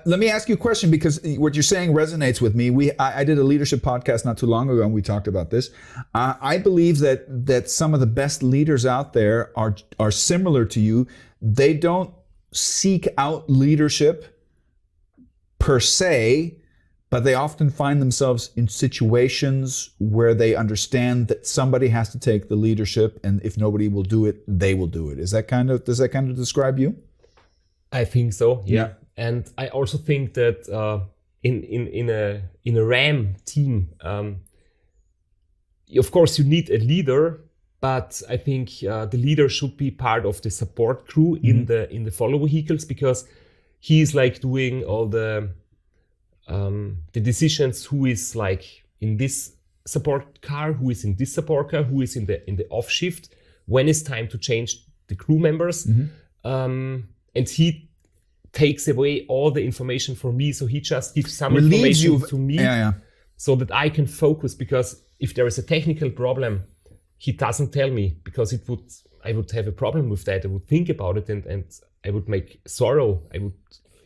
Let me ask you a question, because what you're saying resonates with me. I did a leadership podcast not too long ago, and we talked about this. I believe that some of the best leaders out there are similar to you. They don't seek out leadership per se, but they often find themselves in situations where they understand that somebody has to take the leadership, and if nobody will do it, they will do it. Does that kind of describe you? I think so. Yeah. And I also think that in a RAM team, of course you need a leader, but I think the leader should be part of the support crew in the follow vehicles, because he's like doing all the decisions, who is like in this support car, who is in this support car, who is in the off shift, when it's time to change the crew members. And he takes away all the information from me, so he just gives some information to me so that I can focus, because if there is a technical problem, he doesn't tell me, because I would have a problem with that. I would think about it and I would make sorrow. You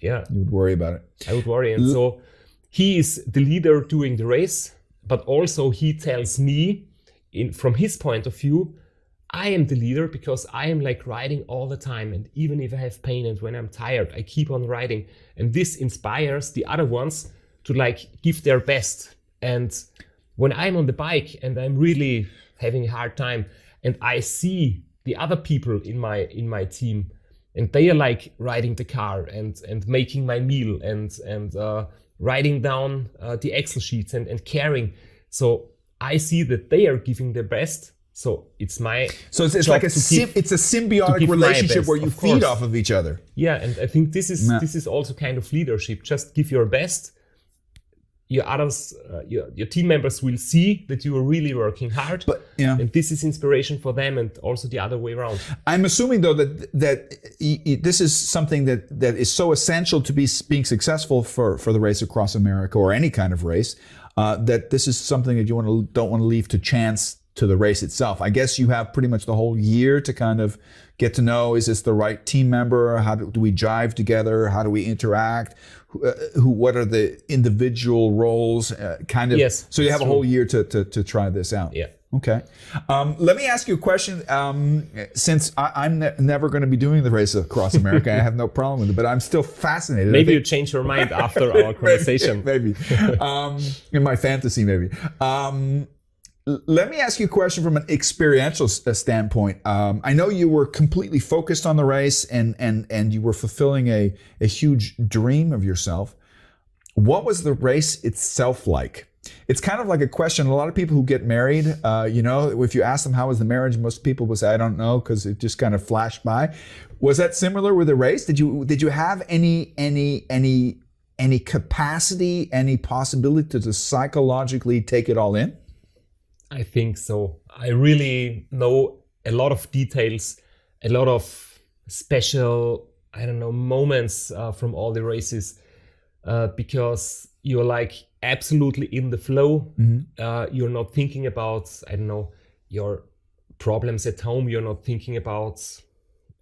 would worry about it. I would worry. And so he is the leader during the race, but also he tells me from his point of view, I am the leader because I am like riding all the time, and even if I have pain and when I'm tired, I keep on riding, and this inspires the other ones to like give their best. And when I'm on the bike and I'm really having a hard time, and I see the other people in my team, and they are like riding the car and making my meal and writing down the Excel sheets and caring, so I see that they are giving their best. So it's my it's like it's a symbiotic relationship where you feed off of each other. Yeah, and I think this is also kind of leadership. Just give your best. Your others, your team members will see that you are really working hard, and this is inspiration for them, and also the other way around. I'm assuming though that this is something that is so essential to being successful for the race across America, or any kind of race, that this is something that you don't want to leave to chance, to the race itself. I guess you have pretty much the whole year to kind of get to know, is this the right team member? How do we jive together? How do we interact? What are the individual roles? Yes, so you have a whole year to try this out. Yeah. Okay. Let me ask you a question. Since I'm never going to be doing the race across America, I have no problem with it, but I'm still fascinated. Maybe you change your mind after our conversation. Maybe. In my fantasy, maybe. Let me ask you a question from an experiential standpoint. I know you were completely focused on the race and you were fulfilling a huge dream of yourself. What was the race itself like? It's kind of like a question. A lot of people who get married, if you ask them how was the marriage, most people will say, I don't know, because it just kind of flashed by. Was that similar with the race? Did you have any capacity, any possibility to psychologically take it all in? I think so. I really know a lot of details, a lot of special, moments from all the races, because you're like absolutely in the flow. You're not thinking about, your problems at home. You're not thinking about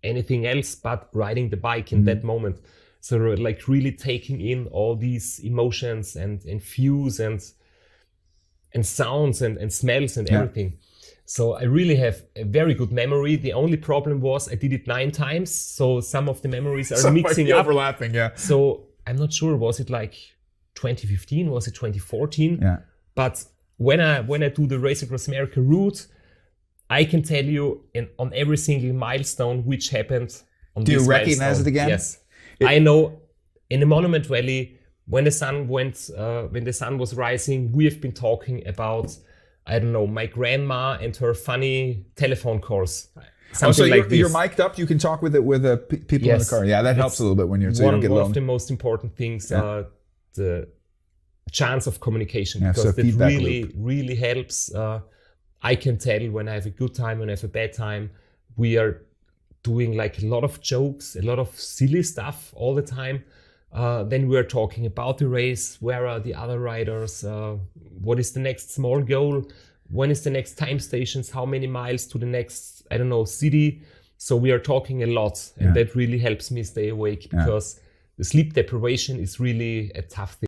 anything else but riding the bike in that moment. So like really taking in all these emotions and views and sounds and smells and everything. So I really have a very good memory. The only problem was I did it 9 times, so some of the memories are mixing up. Overlapping, yeah. So I'm not sure, was it like 2015, was it 2014? Yeah. But when I do the Race Across America route, I can tell you on every single milestone which happened on this milestone. Do you recognize it again? Yes. I know in the Monument Valley, when the sun was rising, we have been talking about, my grandma and her funny telephone calls. So you're mic'd up. You can talk with the people in the car. Yeah, that helps a little bit when you're so you don't get one of the most important things. The chance of communication, because so that really helps. I can tell when I have a good time, when I have a bad time. We are doing like a lot of jokes, a lot of silly stuff all the time. Then we're talking about the race. Where are the other riders? What is the next small goal? When is the next time stations? How many miles to the next, city? So we are talking a lot, and that really helps me stay awake, because the sleep deprivation is really a tough thing.